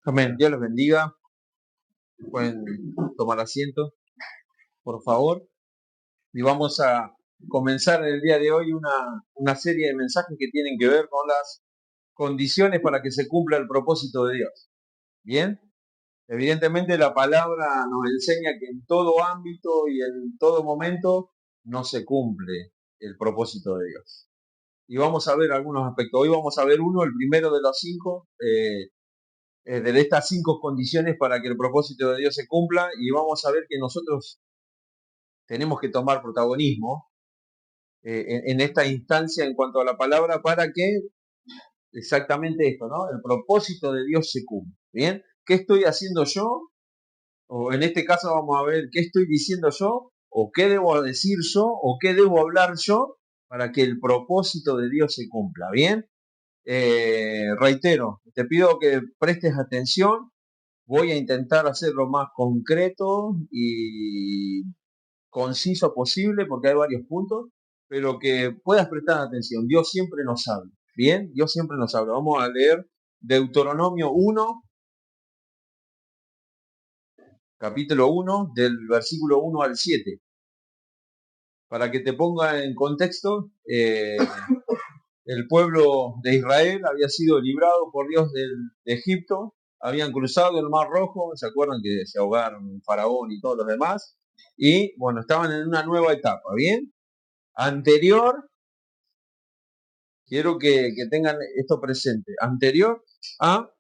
Amén. Dios los bendiga. Pueden tomar asiento, por favor. Y vamos a comenzar el día de hoy una serie de mensajes que tienen que ver con las condiciones para que se cumpla el propósito de Dios. Bien, evidentemente la palabra nos enseña que en todo ámbito y en todo momento no se cumple el propósito de Dios. Y vamos a ver algunos aspectos. Hoy vamos a ver uno, el primero de los 5. De estas 5 condiciones para que el propósito de Dios se cumpla, y vamos a ver que nosotros tenemos que tomar protagonismo en esta instancia en cuanto a la palabra para que exactamente esto, ¿no? El propósito de Dios se cumpla. ¿Bien? ¿Qué estoy haciendo yo? O en este caso vamos a ver qué estoy diciendo yo, o qué debo decir yo, o qué debo hablar yo para que el propósito de Dios se cumpla. ¿Bien? Reitero, te pido que prestes atención. Voy a intentar hacerlo más concreto y conciso posible porque hay varios puntos, pero que puedas prestar atención. Dios siempre nos habla. Bien, Dios siempre nos habla. Vamos a leer Deuteronomio 1, capítulo 1, del versículo 1 al 7. Para que te ponga en contexto, el pueblo de Israel había sido librado por Dios de Egipto, habían cruzado el Mar Rojo, ¿se acuerdan que se ahogaron Faraón y todos los demás? Y bueno, estaban en una nueva etapa, ¿bien? Anterior, quiero que tengan esto presente, anterior a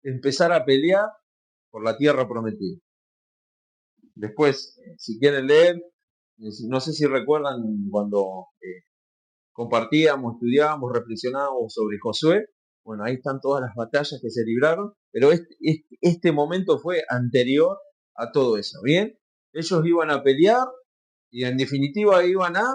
empezar a pelear por la tierra prometida. Después, si quieren leer, no sé si recuerdan cuando compartíamos, estudiábamos, reflexionábamos sobre Josué. Bueno, ahí están todas las batallas que se libraron, pero este momento fue anterior a todo eso, ¿bien? Ellos iban a pelear y en definitiva iban a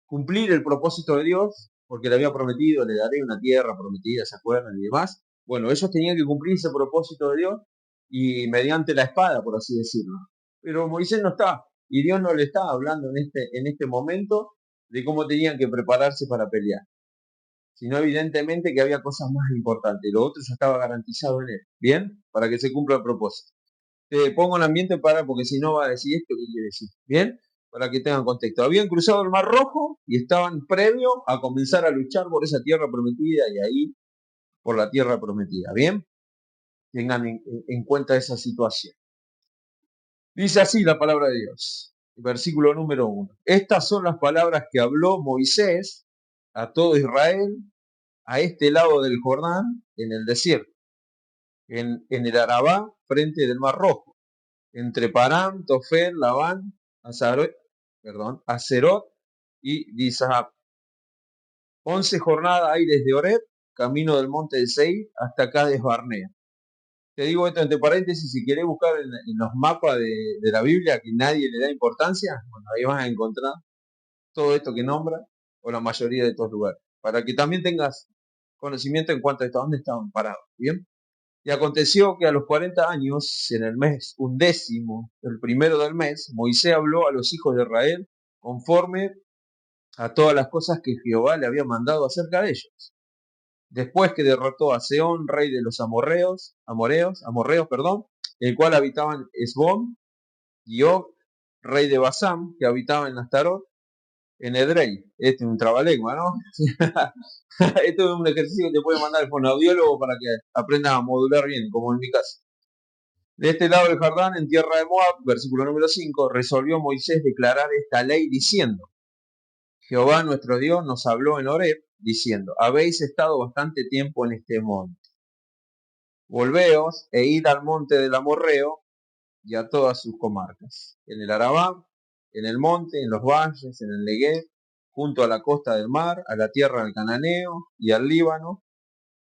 cumplir el propósito de Dios, porque le había prometido, le daré una tierra prometida, ¿se acuerdan? Y demás. Bueno, ellos tenían que cumplir ese propósito de Dios y mediante la espada, por así decirlo. Pero Moisés no está, y Dios no le está hablando en este momento de cómo tenían que prepararse para pelear, sino evidentemente que había cosas más importantes. Lo otro ya estaba garantizado en él, ¿bien? Para que se cumpla el propósito. Te pongo en ambiente porque si no va a decir esto, ¿qué quiere decir? ¿Bien? Para que tengan contexto. Habían cruzado el Mar Rojo y estaban previo a comenzar a luchar por esa tierra prometida y ahí por la tierra prometida. ¿Bien? Tengan en cuenta esa situación. Dice así la palabra de Dios. Versículo número 1. Estas son las palabras que habló Moisés a todo Israel a este lado del Jordán en el desierto, en el Arabá, frente del Mar Rojo, entre Parán, Tofel, Labán, Acerot y Dizahab. 11 jornadas hay desde Oreb, camino del monte de Seir, hasta Cades Barnea. Te digo esto entre paréntesis, si querés buscar en los mapas de la Biblia que nadie le da importancia, bueno, ahí vas a encontrar todo esto que nombra, o la mayoría de estos lugares, para que también tengas conocimiento en cuanto a esto, dónde estaban parados. ¿Bien? Y aconteció que a los 40 años, en el mes 11, el primero del mes, Moisés habló a los hijos de Israel conforme a todas las cosas que Jehová le había mandado acerca de ellos. Después que derrotó a Seón, rey de los amorreos, el cual habitaba en Esbón, y Og, rey de Basán, que habitaba en Astarot, en Edrei. Este es un trabalengua, ¿no? Esto es un ejercicio que te puede mandar el fonoaudiólogo para que aprendas a modular bien, como en mi caso. De este lado del Jordán, en tierra de Moab, versículo número 5, resolvió Moisés declarar esta ley diciendo: Jehová nuestro Dios nos habló en Horeb, diciendo: habéis estado bastante tiempo en este monte. Volveos e id al monte del Amorreo y a todas sus comarcas, en el Arabá, en el monte, en los valles, en el Negev, junto a la costa del mar, a la tierra del Cananeo y al Líbano,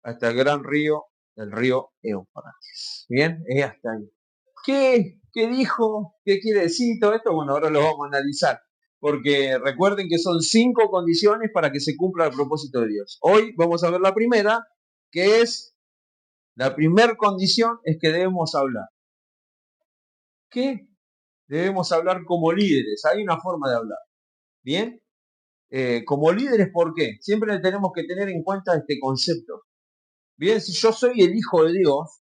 hasta el gran río, el río Éufrates. Bien, es hasta ahí. ¿Qué dijo? ¿Qué quiere decir todo esto? Bueno, ahora lo vamos a analizar, porque recuerden que son 5 condiciones para que se cumpla el propósito de Dios. Hoy vamos a ver la primera, que es, la primera condición es que debemos hablar. ¿Qué? Debemos hablar como líderes. Hay una forma de hablar. ¿Bien? Como líderes, ¿por qué? Siempre tenemos que tener en cuenta este concepto. Bien, si yo soy el hijo de Dios,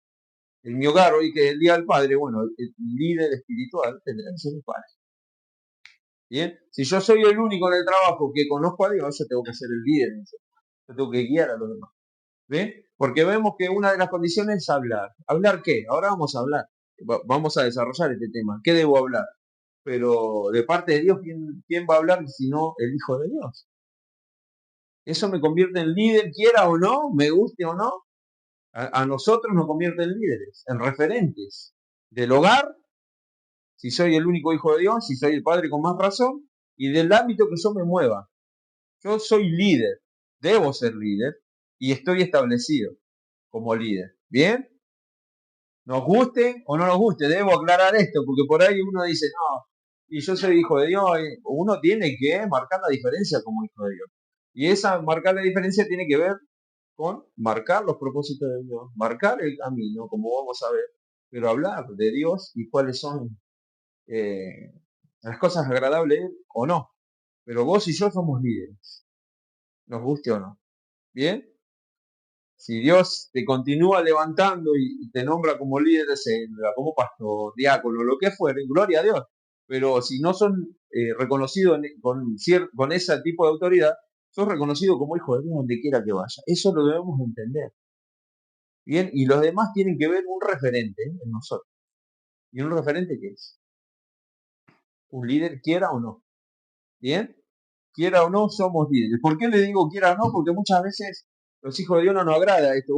en mi hogar hoy que es el Día del Padre, bueno, el líder espiritual tendrá que ser el Padre. Bien, si yo soy el único en el trabajo que conozco a Dios, yo tengo que ser el líder, yo tengo que guiar a los demás. ¿Ven? Porque vemos que una de las condiciones es hablar. ¿Hablar qué? Ahora vamos a hablar. Vamos a desarrollar este tema. ¿Qué debo hablar? Pero de parte de Dios, ¿quién va a hablar si no el Hijo de Dios? Eso me convierte en líder, quiera o no, me guste o no. A nosotros nos convierte en líderes, en referentes del hogar, si soy el único hijo de Dios, si soy el padre con más razón, y del ámbito que yo me mueva. Yo soy líder, debo ser líder, y estoy establecido como líder. ¿Bien? Nos guste o no nos guste, debo aclarar esto, porque por ahí uno dice, no, y yo soy hijo de Dios, uno tiene que marcar la diferencia como hijo de Dios. Y esa marcar la diferencia tiene que ver con marcar los propósitos de Dios, marcar el camino, como vamos a ver, pero hablar de Dios y cuáles son las cosas agradables o no. Pero vos y yo somos líderes, nos guste o no. ¿Bien? Si Dios te continúa levantando y te nombra como líder, como pastor, diácono, lo que fuere, gloria a Dios. Pero si no son reconocidos con ese tipo de autoridad, sos reconocido como hijo de Dios donde quiera que vaya. Eso lo debemos entender. Bien, y los demás tienen que ver un referente en nosotros. ¿Y un referente qué es? Un líder, quiera o no. Bien, quiera o no, somos líderes. ¿Por qué le digo quiera o no? Porque muchas veces los hijos de Dios no nos agrada esto.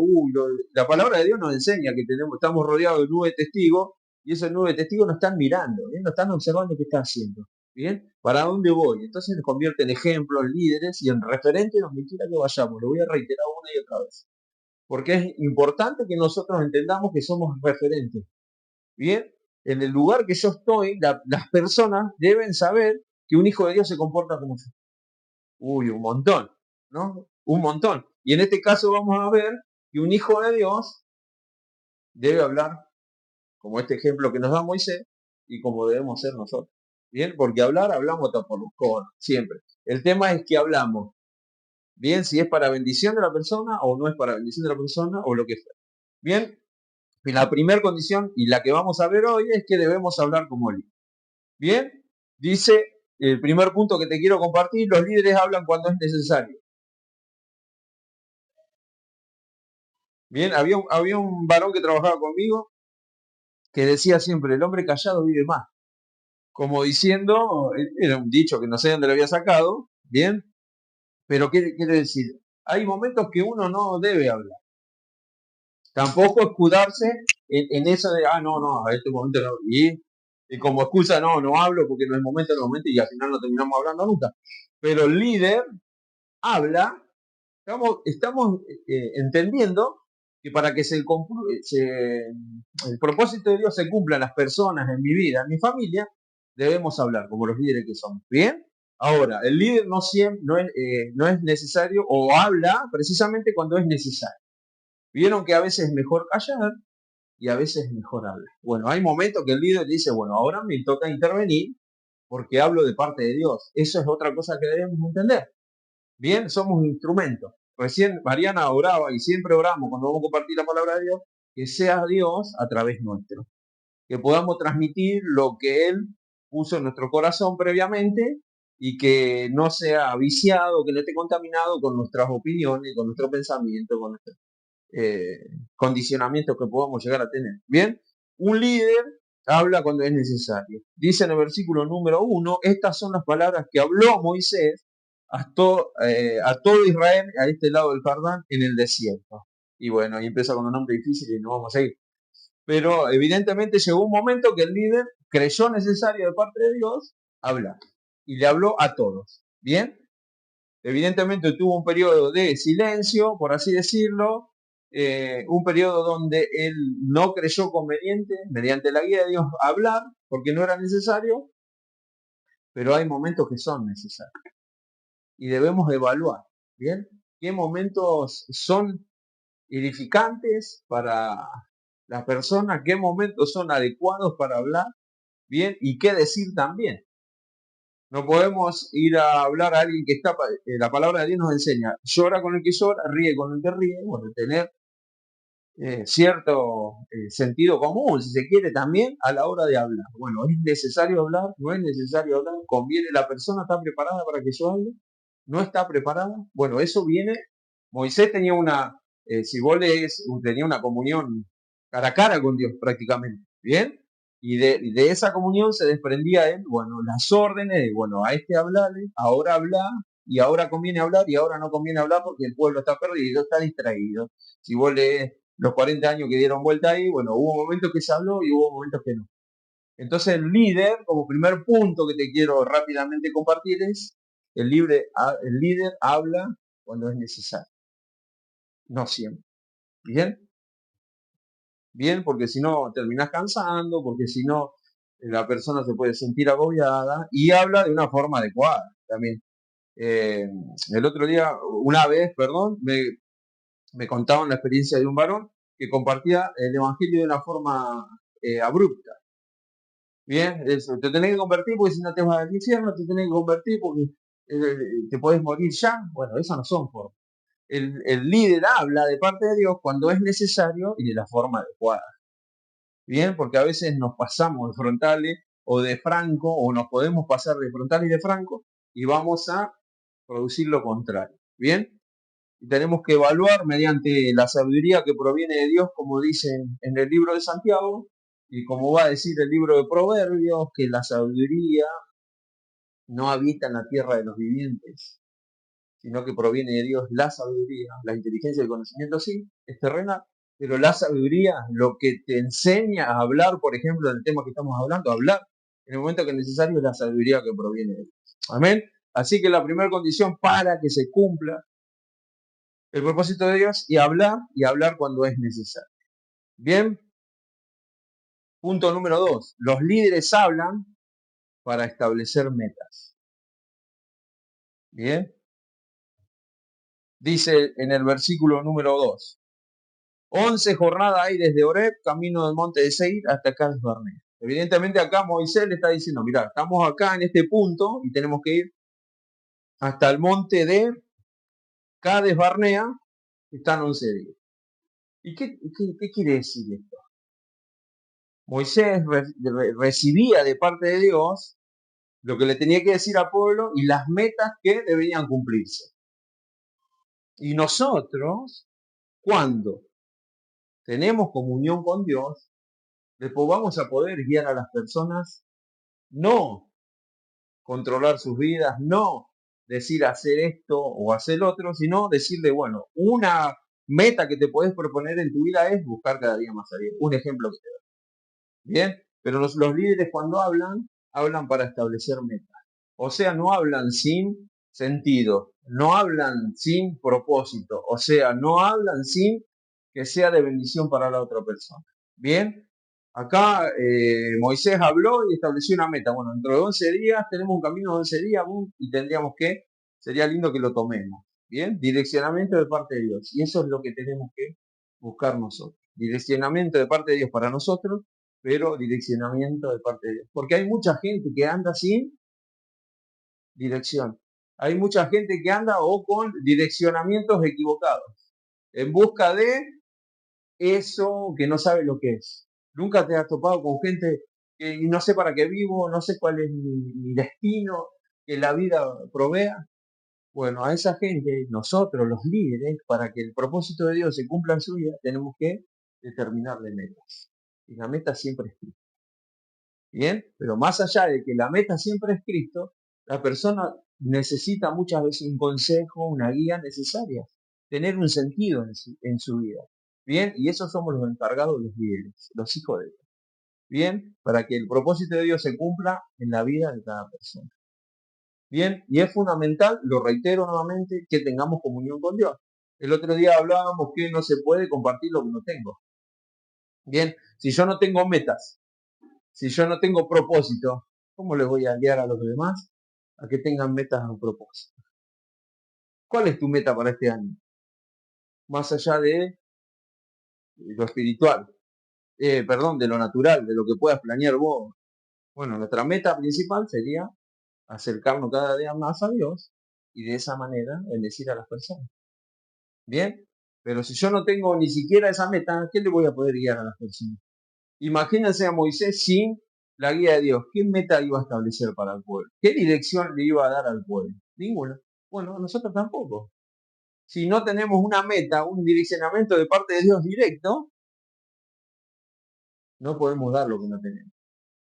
La palabra de Dios nos enseña que estamos rodeados de nube testigos y esos nube testigos nos están mirando, ¿bien? Nos están observando qué está haciendo. ¿Bien? ¿Para dónde voy? Entonces nos convierte en ejemplos, líderes y en referentes donde quiera que vayamos. Lo voy a reiterar una y otra vez. Porque es importante que nosotros entendamos que somos referentes. ¿Bien? En el lugar que yo estoy, las personas deben saber que un hijo de Dios se comporta como yo. Uy, un montón, ¿no? Un montón. Y en este caso vamos a ver que un hijo de Dios debe hablar como este ejemplo que nos da Moisés y como debemos ser nosotros. Bien, porque hablamos hasta por los codos, siempre. El tema es que hablamos, bien, si es para bendición de la persona o no es para bendición de la persona o lo que sea. Bien, y la primera condición y la que vamos a ver hoy es que debemos hablar como líder. Bien, dice el primer punto que te quiero compartir, los líderes hablan cuando es necesario. Bien, había un varón que trabajaba conmigo que decía siempre, el hombre callado vive más. Como diciendo, era un dicho que no sé dónde lo había sacado, bien, pero quiere decir, hay momentos que uno no debe hablar. Tampoco escudarse en eso de, no, a este momento no. Y como excusa, no hablo porque no es momento, y al final no terminamos hablando nunca. Pero el líder habla, estamos entendiendo que para que el propósito de Dios se cumpla en las personas, en mi vida, en mi familia, debemos hablar como los líderes que somos. ¿Bien? Ahora, el líder no es necesario o habla precisamente cuando es necesario. Vieron que a veces es mejor callar y a veces es mejor hablar. Bueno, hay momentos que el líder dice, bueno, ahora me toca intervenir porque hablo de parte de Dios. Eso es otra cosa que debemos entender. Bien, somos instrumentos. Recién Mariana oraba y siempre oramos cuando vamos a compartir la palabra de Dios, que sea Dios a través nuestro. Que podamos transmitir lo que Él puso en nuestro corazón previamente y que no sea viciado, que no esté contaminado con nuestras opiniones, con nuestro pensamiento, con nuestros condicionamientos que podamos llegar a tener. Bien, un líder habla cuando es necesario. Dice en el versículo número 1, estas son las palabras que habló Moisés a todo Israel a este lado del Jordán en el desierto. Y bueno, ahí empieza con un nombre difícil y no vamos a ir. Pero evidentemente llegó un momento que el líder creyó necesario de parte de Dios hablar. Y le habló a todos. ¿Bien? Evidentemente tuvo un periodo de silencio, por así decirlo, un periodo donde él no creyó conveniente, mediante la guía de Dios, hablar, porque no era necesario, pero hay momentos que son necesarios. Y debemos evaluar, ¿bien? ¿Qué momentos son edificantes para la persona? ¿Qué momentos son adecuados para hablar? ¿Bien? Y qué decir también. No podemos ir a hablar a alguien que está, la palabra de Dios nos enseña, llora con el que llora, ríe con el que ríe, bueno, tener cierto sentido común, si se quiere, también a la hora de hablar. Bueno, ¿es necesario hablar? ¿No es necesario hablar? ¿Conviene la persona? ¿Está preparada para que yo hable? ¿No está preparada? Bueno, eso viene. Moisés tenía si vos lees, tenía una comunión cara a cara con Dios prácticamente. ¿Bien? Y de esa comunión se desprendía él, bueno, las órdenes, bueno, a este hablarle, ahora habla, y ahora conviene hablar, y ahora no conviene hablar porque el pueblo está perdido, está distraído. Si vos lees los 40 años que dieron vuelta ahí, bueno, hubo momentos que se habló y hubo momentos que no. Entonces el líder, como primer punto que te quiero rápidamente compartir es, el líder habla cuando es necesario, no siempre. ¿Bien? Bien, porque si no terminás cansando, porque si no la persona se puede sentir agobiada y habla de una forma adecuada también. El otro día, una vez, perdón, me contaban la experiencia de un varón que compartía el evangelio de una forma abrupta. Bien, eso, te tenés que convertir porque si no te vas al infierno, te tenés que convertir porque te podés morir ya. Bueno, esas no son formas. El líder habla de parte de Dios cuando es necesario y de la forma adecuada. Bien, porque a veces nos pasamos de frontales o de franco, o nos podemos pasar de frontal y de franco, y vamos a producir lo contrario. Bien, y tenemos que evaluar mediante la sabiduría que proviene de Dios, como dice en el libro de Santiago, y como va a decir el libro de Proverbios, que la sabiduría no habita en la tierra de los vivientes, sino que proviene de Dios la sabiduría, la inteligencia y el conocimiento sí, es terrenal, pero la sabiduría, lo que te enseña a hablar, por ejemplo, del tema que estamos hablando, a hablar en el momento que es necesario, es la sabiduría que proviene de Dios. Amén. Así que la primera condición para que se cumpla el propósito de Dios y hablar cuando es necesario. Bien, punto número 2. Los líderes hablan para establecer metas. Bien, dice en el versículo número 2. 11 jornadas hay desde Oreb, camino del monte de Seir, hasta Cades Barnea. Evidentemente acá Moisés le está diciendo, mirá, estamos acá en este punto y tenemos que ir hasta el monte de Cades Barnea, que están 11 días. ¿Y qué quiere decir esto? Moisés recibía de parte de Dios lo que le tenía que decir al pueblo y las metas que deberían cumplirse. Y nosotros, cuando tenemos comunión con Dios, después vamos a poder guiar a las personas, no controlar sus vidas, no decir hacer esto o hacer otro, sino decirle, bueno, una meta que te podés proponer en tu vida es buscar cada día más a Dios. Un ejemplo que te doy. Bien, pero los líderes cuando hablan para establecer metas. O sea, no hablan sin sentido, no hablan sin propósito, o sea, no hablan sin que sea de bendición para la otra persona. Bien, acá Moisés habló y estableció una meta. Bueno, dentro de 11 días tenemos un camino de 11 días y tendríamos sería lindo que lo tomemos. Bien, direccionamiento de parte de Dios. Y eso es lo que tenemos que buscar nosotros. Direccionamiento de parte de Dios para nosotros, pero direccionamiento de parte de Dios. Porque hay mucha gente que anda sin dirección. Hay mucha gente que anda o con direccionamientos equivocados, en busca de eso que no sabe lo que es. Nunca te has topado con gente que no sé para qué vivo, no sé cuál es mi destino, que la vida provea. Bueno, a esa gente, nosotros los líderes, para que el propósito de Dios se cumpla en su vida, tenemos que determinarle metas. Y la meta siempre es Cristo. Bien, pero más allá de que la meta siempre es Cristo, la persona necesita muchas veces un consejo, una guía necesaria, tener un sentido en su vida. Bien, y esos somos los encargados, los líderes, los hijos de Dios. Bien, para que el propósito de Dios se cumpla en la vida de cada persona. Bien, y es fundamental, lo reitero nuevamente, que tengamos comunión con Dios. El otro día hablábamos que no se puede compartir lo que no tengo. Bien, si yo no tengo metas, si yo no tengo propósito, ¿cómo les voy a guiar a los demás a que tengan metas o propósito? ¿Cuál es tu meta para este año? Más allá de lo espiritual, perdón, de lo natural, de lo que puedas planear vos. Bueno, nuestra meta principal sería acercarnos cada día más a Dios y de esa manera bendecir a las personas. ¿Bien? Pero si yo no tengo ni siquiera esa meta, ¿qué le voy a poder guiar a las personas? Imagínense a Moisés sin la guía de Dios. ¿Qué meta iba a establecer para el pueblo? ¿Qué dirección le iba a dar al pueblo? Ninguna. Bueno, nosotros tampoco. Si no tenemos una meta, un direccionamiento de parte de Dios directo, no podemos dar lo que no tenemos.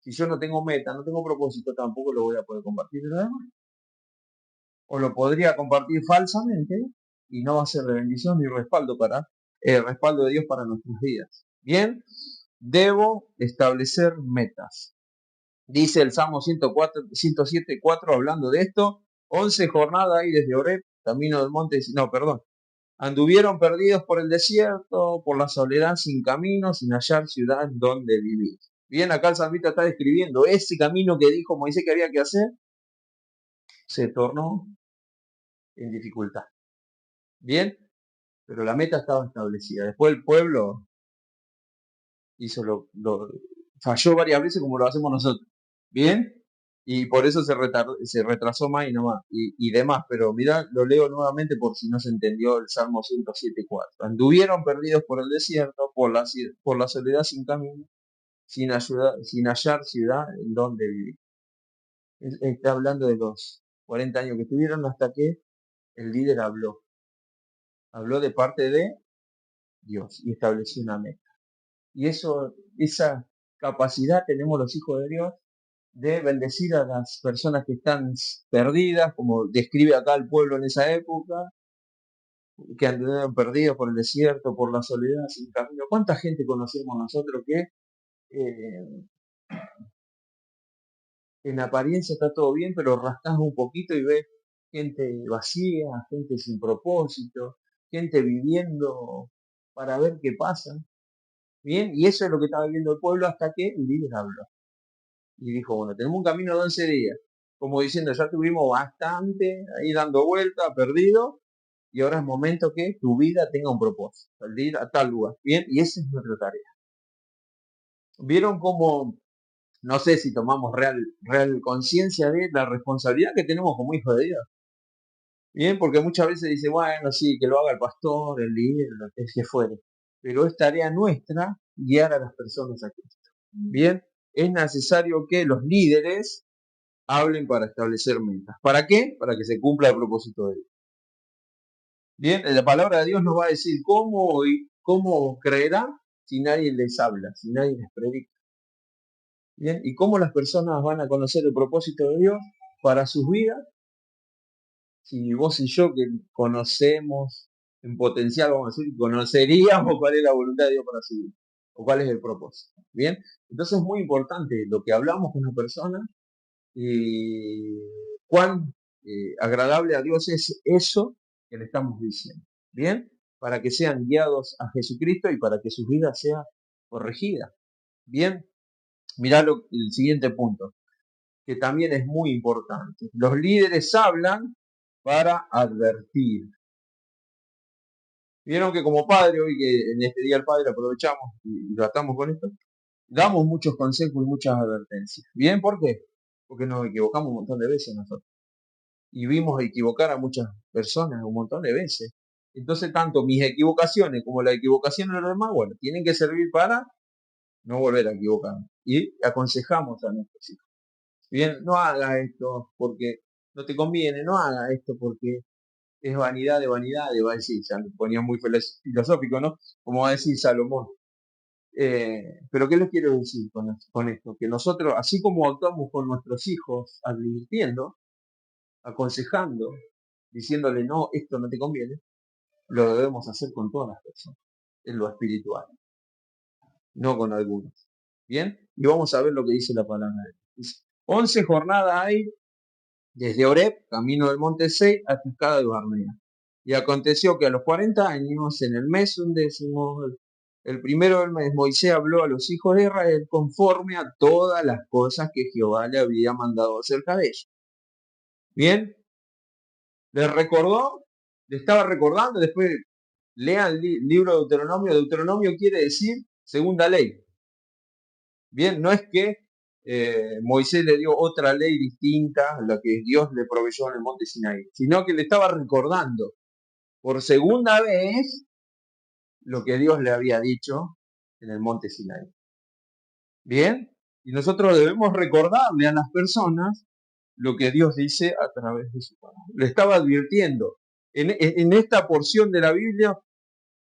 Si yo no tengo meta, no tengo propósito, tampoco lo voy a poder compartir de los demás. O lo podría compartir falsamente y no va a ser de bendición ni respaldo para el respaldo de Dios para nuestras vidas. Bien, debo establecer metas. Dice el Salmo 107:4 hablando de esto, 11 jornadas hay desde Oreb, camino del monte, no, perdón, anduvieron perdidos por el desierto, por la soledad sin camino, sin hallar ciudad donde vivir. Bien, acá el salmista está describiendo ese camino que dijo Moisés que había que hacer, se tornó en dificultad. Bien, pero la meta estaba establecida. Después el pueblo hizo falló varias veces como lo hacemos nosotros. Bien, y por eso se retrasó más y no más, y demás. Pero mirá, lo leo nuevamente por si no se entendió el Salmo 107:4. Anduvieron perdidos por el desierto, por la soledad sin camino, sin hallar ciudad en donde vivir. Está hablando de los 40 años que estuvieron hasta que el líder habló de parte de Dios y estableció una meta. Y esa capacidad tenemos los hijos de Dios de bendecir a las personas que están perdidas, como describe acá el pueblo en esa época, que anduvieron perdidos por el desierto, por la soledad, sin camino. ¿Cuánta gente conocemos nosotros que en apariencia está todo bien, pero rascas un poquito y ves gente vacía, gente sin propósito, gente viviendo para ver qué pasa? Bien, y eso es lo que estaba viviendo el pueblo hasta que el líder habló. Y dijo, bueno, tenemos un camino de 11 días. Como diciendo, ya tuvimos bastante ahí dando vuelta, perdido, y ahora es momento que tu vida tenga un propósito, el ir a tal lugar. Bien, y esa es nuestra tarea. ¿Vieron cómo, no sé si tomamos real conciencia de la responsabilidad que tenemos como hijos de Dios? Bien, porque muchas veces dice, bueno, sí, que lo haga el pastor, el líder, lo que fuere. Pero es tarea nuestra guiar a las personas a Cristo. Bien, es necesario que los líderes hablen para establecer metas. ¿Para qué? Para que se cumpla el propósito de Dios. Bien, la palabra de Dios nos va a decir cómo creerán si nadie les habla, si nadie les predica. Bien, y cómo las personas van a conocer el propósito de Dios para sus vidas. Si vos y yo que conocemos en potencial, vamos a decir, conoceríamos cuál es la voluntad de Dios para su vida, o cuál es el propósito. Bien, entonces es muy importante lo que hablamos con la persona y cuán agradable a Dios es eso que le estamos diciendo. Bien, para que sean guiados a Jesucristo y para que su vida sea corregida. Bien, mirá el siguiente punto, que también es muy importante. Los líderes hablan para advertir. Vieron que como padre, hoy que en este Día del Padre aprovechamos y tratamos con esto, damos muchos consejos y muchas advertencias. ¿Bien? ¿Por qué? Porque nos equivocamos un montón de veces nosotros. Y vimos equivocar a muchas personas un montón de veces. Entonces, tanto mis equivocaciones como las equivocaciones de los demás, bueno, tienen que servir para no volver a equivocarnos. Y aconsejamos a nuestros hijos. Bien, no haga esto porque no te conviene, no haga esto porque es vanidad de vanidades, va a decir, ya me ponía muy filosófico, ¿no? Como va a decir Salomón. Pero ¿qué les quiero decir con esto? Que nosotros, así como actuamos con nuestros hijos, advirtiendo, aconsejando, diciéndole, no, esto no te conviene, lo debemos hacer con todas las personas, en lo espiritual, no con algunos. ¿Bien? Y vamos a ver lo que dice la palabra de Dios. Dice, 11 jornadas hay desde Oreb, camino del monte Sei, hasta Escada de Barnea. Y aconteció que a los 40 años, en el mes 11, el primero del mes, Moisés habló a los hijos de Israel conforme a todas las cosas que Jehová le había mandado acerca de ellos. Bien, les recordó, le estaba recordando, después lean el libro de Deuteronomio. Deuteronomio quiere decir segunda ley. Bien, no es que Moisés le dio otra ley distinta a la que Dios le proveyó en el monte Sinaí, sino que le estaba recordando por segunda vez lo que Dios le había dicho en el monte Sinaí. Bien, y nosotros debemos recordarle a las personas lo que Dios dice a través de su palabra. Le estaba advirtiendo. En esta porción de la Biblia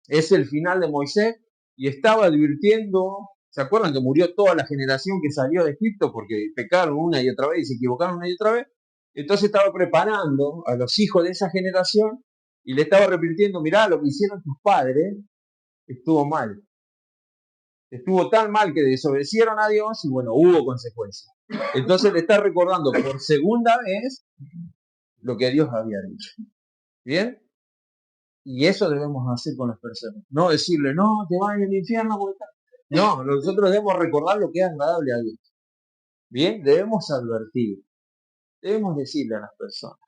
es el final de Moisés y estaba advirtiendo, ¿se acuerdan que murió toda la generación que salió de Egipto porque pecaron una y otra vez y se equivocaron una y otra vez? Entonces estaba preparando a los hijos de esa generación y le estaba repitiendo, mirá, lo que hicieron tus padres estuvo mal. Estuvo tan mal que desobedecieron a Dios y bueno, hubo consecuencias. Entonces le está recordando por segunda vez lo que Dios había dicho. ¿Bien? Y eso debemos hacer con las personas. No decirle, no, te vas al infierno. No, nosotros debemos recordar lo que es agradable a Dios. Bien, debemos advertir. Debemos decirle a las personas.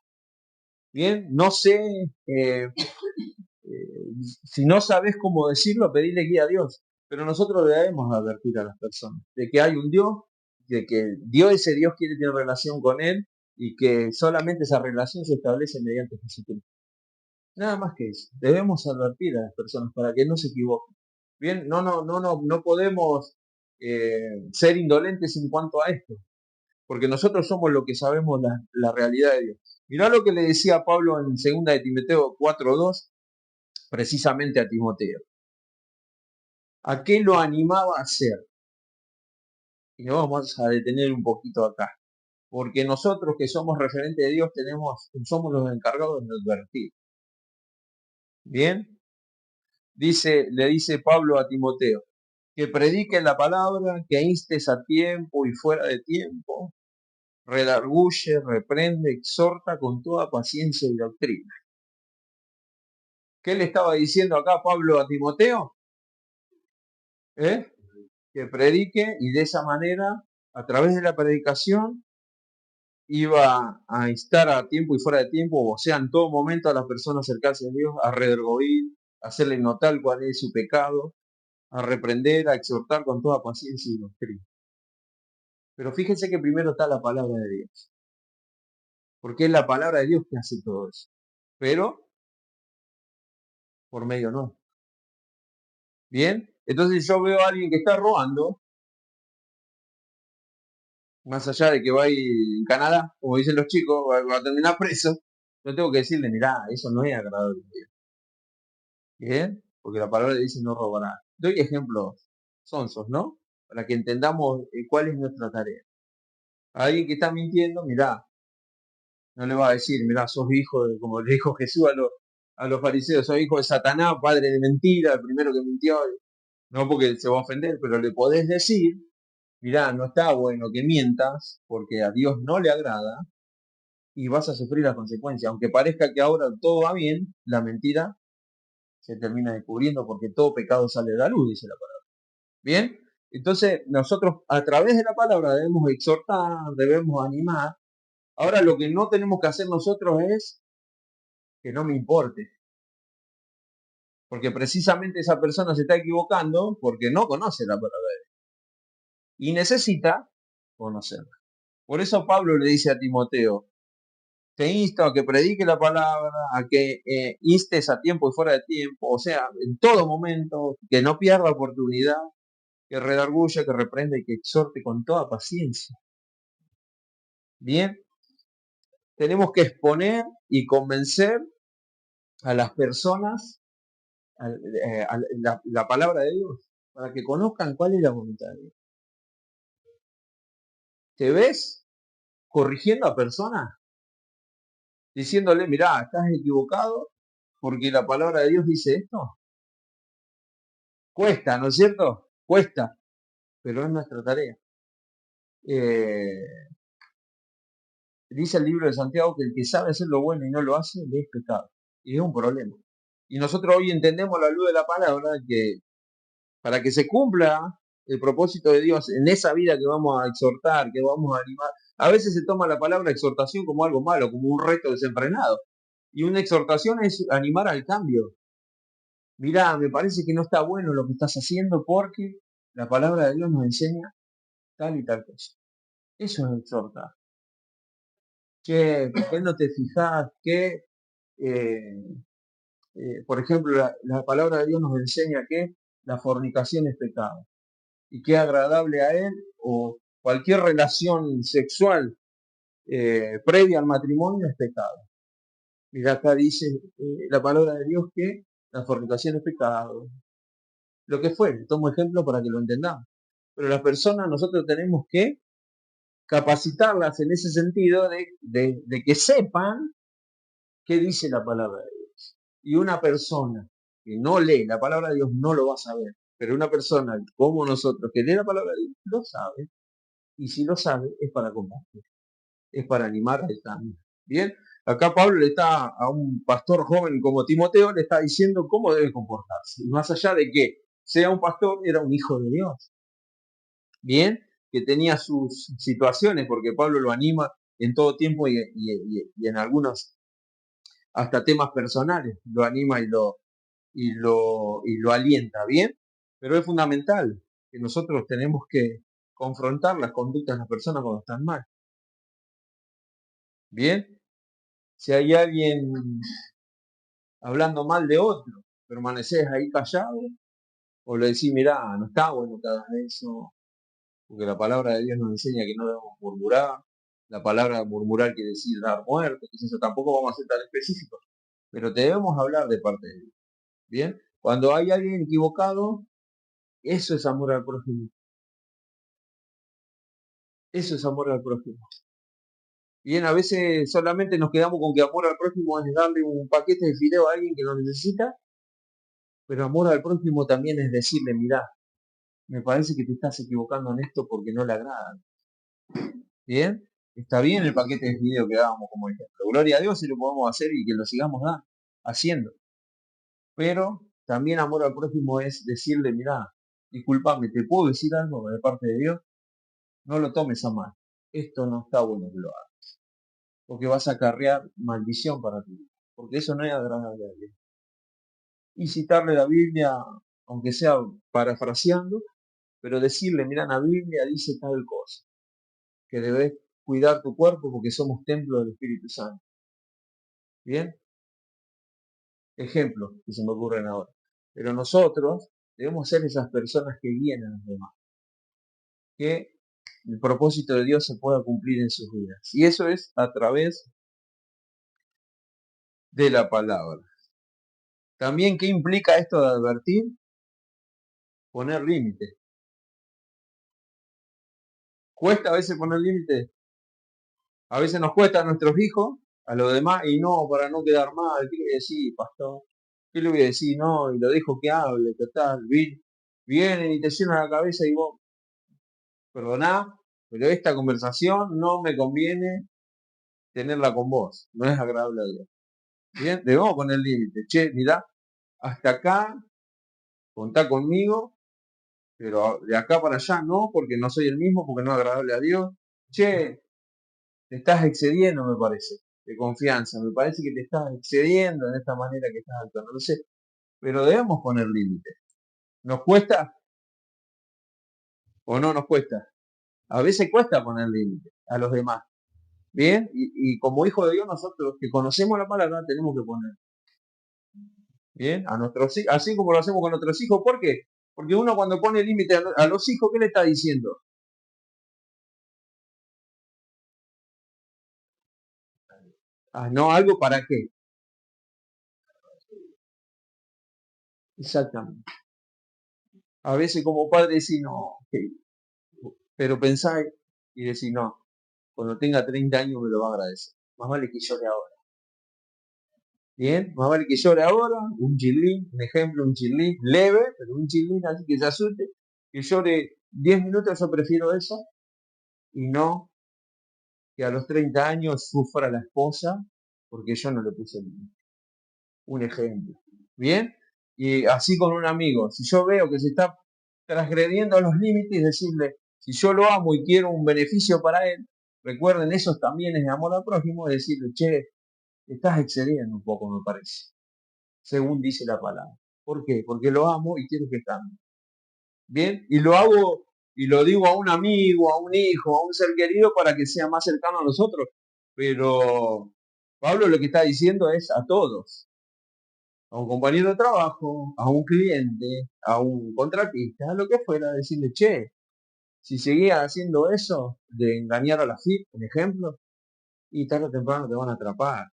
Bien, no sé, si no sabes cómo decirlo, pedirle guía a Dios. Pero nosotros debemos advertir a las personas de que hay un Dios, de que ese Dios quiere tener relación con Él y que solamente esa relación se establece mediante Jesucristo. Nada más que eso. Debemos advertir a las personas para que no se equivoquen. Bien, no podemos ser indolentes en cuanto a esto, porque nosotros somos los que sabemos la realidad de Dios. Mirá lo que le decía Pablo en 2 de Timoteo 4:2, precisamente a Timoteo. ¿A qué lo animaba a hacer? Y nos vamos a detener un poquito acá, porque nosotros que somos referentes de Dios somos los encargados de advertir. Bien, le dice Pablo a Timoteo, que predique la palabra, que instes a tiempo y fuera de tiempo, redarguye, reprende, exhorta con toda paciencia y doctrina. ¿Qué le estaba diciendo acá Pablo a Timoteo? Que predique y de esa manera, a través de la predicación, iba a instar a tiempo y fuera de tiempo, o sea, en todo momento a las personas a acercarse a Dios, a redarguir, a hacerle notar cuál es su pecado, a reprender, a exhortar con toda paciencia y doctrina. Pero fíjense que primero está la palabra de Dios, porque es la palabra de Dios que hace todo eso, pero por medio no. Bien, entonces yo veo a alguien que está robando, más allá de que va a ir en Canadá, como dicen los chicos, va a terminar preso, yo tengo que decirle, mirá, eso no es agradable a Dios. Bien, porque la palabra dice no robará. Doy ejemplos sonsos, ¿no? Para que entendamos cuál es nuestra tarea. A alguien que está mintiendo, mirá, no le va a decir, mirá, sos hijo de, como le dijo Jesús a los fariseos, sos hijo de Satanás, padre de mentira, el primero que mintió. No porque se va a ofender, pero le podés decir, mirá, no está bueno que mientas, porque a Dios no le agrada, y vas a sufrir las consecuencias. Aunque parezca que ahora todo va bien, la mentira se termina descubriendo porque todo pecado sale de la luz, dice la palabra. Bien, entonces nosotros a través de la palabra debemos exhortar, debemos animar. Ahora lo que no tenemos que hacer nosotros es que no me importe, porque precisamente esa persona se está equivocando porque no conoce la palabra de Dios y necesita conocerla. Por eso Pablo le dice a Timoteo, te insto a que predique la palabra, a que instes a tiempo y fuera de tiempo, o sea, en todo momento, que no pierda oportunidad, que redarguya, que reprenda y que exhorte con toda paciencia. Bien, tenemos que exponer y convencer a las personas a la palabra de Dios, para que conozcan cuál es la voluntad de Dios. ¿Te ves corrigiendo a personas? Diciéndole, mirá, estás equivocado porque la palabra de Dios dice esto. Cuesta, ¿no es cierto? Cuesta, pero es nuestra tarea. Dice el libro de Santiago que el que sabe hacer lo bueno y no lo hace, le es pecado. Y es un problema. Y nosotros hoy entendemos a la luz de la palabra que para que se cumpla el propósito de Dios en esa vida que vamos a exhortar, que vamos a animar, a veces se toma la palabra exhortación como algo malo, como un reto desenfrenado. Y una exhortación es animar al cambio. Mirá, me parece que no está bueno lo que estás haciendo porque la palabra de Dios nos enseña tal y tal cosa. Eso es exhortar. Che, ¿por qué no te fijas que Por ejemplo, la palabra de Dios nos enseña que la fornicación es pecado y que es agradable a Él o cualquier relación sexual previa al matrimonio es pecado. Mira, acá dice la palabra de Dios que la fornicación es pecado. Lo que fue, tomo ejemplo para que lo entendamos. Pero las personas, nosotros tenemos que capacitarlas en ese sentido de que sepan qué dice la palabra de Dios. Y una persona que no lee la palabra de Dios no lo va a saber. Pero una persona como nosotros que lee la palabra de Dios lo sabe. Y si lo sabe, es para compartir, es para animar al cambio. Bien, acá Pablo le está a un pastor joven como Timoteo, le está diciendo cómo debe comportarse. Y más allá de que sea un pastor, era un hijo de Dios. Bien, que tenía sus situaciones, porque Pablo lo anima en todo tiempo y en algunos hasta temas personales, lo anima y lo alienta, ¿bien? Pero es fundamental que nosotros tenemos que confrontar las conductas de las personas cuando están mal. ¿Bien? Si hay alguien hablando mal de otro, permaneces ahí callado, o le decís, mirá, no está bueno que hagas eso, porque la palabra de Dios nos enseña que no debemos murmurar, la palabra murmurar quiere decir dar muerte, que eso tampoco vamos a ser tan específicos, pero debemos hablar de parte de Dios. ¿Bien? Cuando hay alguien equivocado, eso es amor al prójimo. Eso es amor al prójimo. Bien, a veces solamente nos quedamos con que amor al prójimo es darle un paquete de fideo a alguien que lo necesita, pero amor al prójimo también es decirle, mirá, me parece que te estás equivocando en esto porque no le agrada. ¿Bien? Está bien el paquete de fideo que dábamos como ejemplo. Gloria a Dios si lo podemos hacer y que lo sigamos haciendo. Pero también amor al prójimo es decirle, mirá, disculpame, ¿te puedo decir algo de parte de Dios? No lo tomes a mal. Esto no está bueno que lo hagas. Porque vas a acarrear maldición para ti. Porque eso no es agradable a Dios. Y citarle la Biblia, aunque sea parafraseando, pero decirle, mira, la Biblia dice tal cosa, que debes cuidar tu cuerpo porque somos templo del Espíritu Santo. ¿Bien? Ejemplos que se me ocurren ahora. Pero nosotros debemos ser esas personas que guían a los demás. Que el propósito de Dios se pueda cumplir en sus vidas. Y eso es a través de la palabra. También, ¿qué implica esto de advertir? Poner límites. ¿Cuesta a veces poner límites? A veces nos cuesta a nuestros hijos, a los demás, y no, para no quedar mal. ¿Qué le voy a decir, pastor? ¿Qué le voy a decir? No, y lo dejo que hable, total. Vienen y te llenan la cabeza y vos, perdoná, pero esta conversación no me conviene tenerla con vos. No es agradable a Dios. Bien, debemos poner límites. Che, mirá, hasta acá, contá conmigo, pero de acá para allá no, porque no soy el mismo, porque no es agradable a Dios. Che, te estás excediendo, me parece, de confianza. Me parece que te estás excediendo en esta manera que estás actuando. No sé, pero debemos poner límites. ¿Nos cuesta o no nos cuesta? A veces cuesta poner límites a los demás. Bien, y como hijo de Dios, nosotros que conocemos la palabra tenemos que poner. Bien, a nuestros hijos, así como lo hacemos con nuestros hijos. ¿Por qué? Porque uno cuando pone límite a los hijos, ¿qué le está diciendo? Ah, no, algo para qué. Exactamente. A veces como padre decís, no, ok, pero pensáis y decís, no, cuando tenga 30 años me lo va a agradecer. Más vale que llore ahora. Bien, más vale que llore ahora, un chilín, un ejemplo, un chilín leve, pero un chilín así que se asuste, que llore 10 minutos, yo prefiero eso, y no que a los 30 años sufra la esposa porque yo no le puse límite. Un ejemplo. Bien, y así con un amigo, si yo veo que se está transgrediendo los límites, decirle, si yo lo amo y quiero un beneficio para él, recuerden, eso también es de amor al prójimo, es decirle, che, te estás excediendo un poco, me parece, según dice la palabra. ¿Por qué? Porque lo amo y quiero que cambie. Bien, y lo hago y lo digo a un amigo, a un hijo, a un ser querido para que sea más cercano a nosotros. Pero Pablo lo que está diciendo es a todos. a un compañero de trabajo, a un cliente, a un contratista, a lo que fuera, decirle, che, si seguías haciendo eso, de engañar a la FIP, por ejemplo, y tarde o temprano te van a atrapar,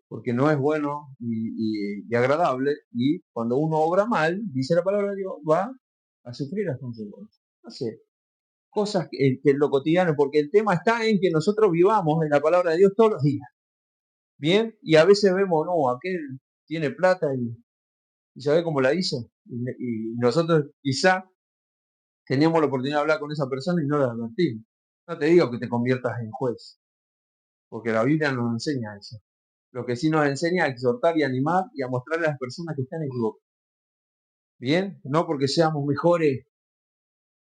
porque no es bueno y agradable, y cuando uno obra mal, dice la palabra de Dios, va a sufrir las consecuencias. No sé, cosas que en lo cotidiano, porque el tema está en que nosotros vivamos en la palabra de Dios todos los días, ¿bien? Y a veces vemos, no, aquel tiene plata y sabe cómo la hizo, y nosotros quizá teníamos la oportunidad de hablar con esa persona y no la advertimos. No te digo que te conviertas en juez, porque la Biblia no nos enseña eso. Lo que sí nos enseña a exhortar y animar y a mostrarle a las personas que están equivocadas. Bien, no porque seamos mejores,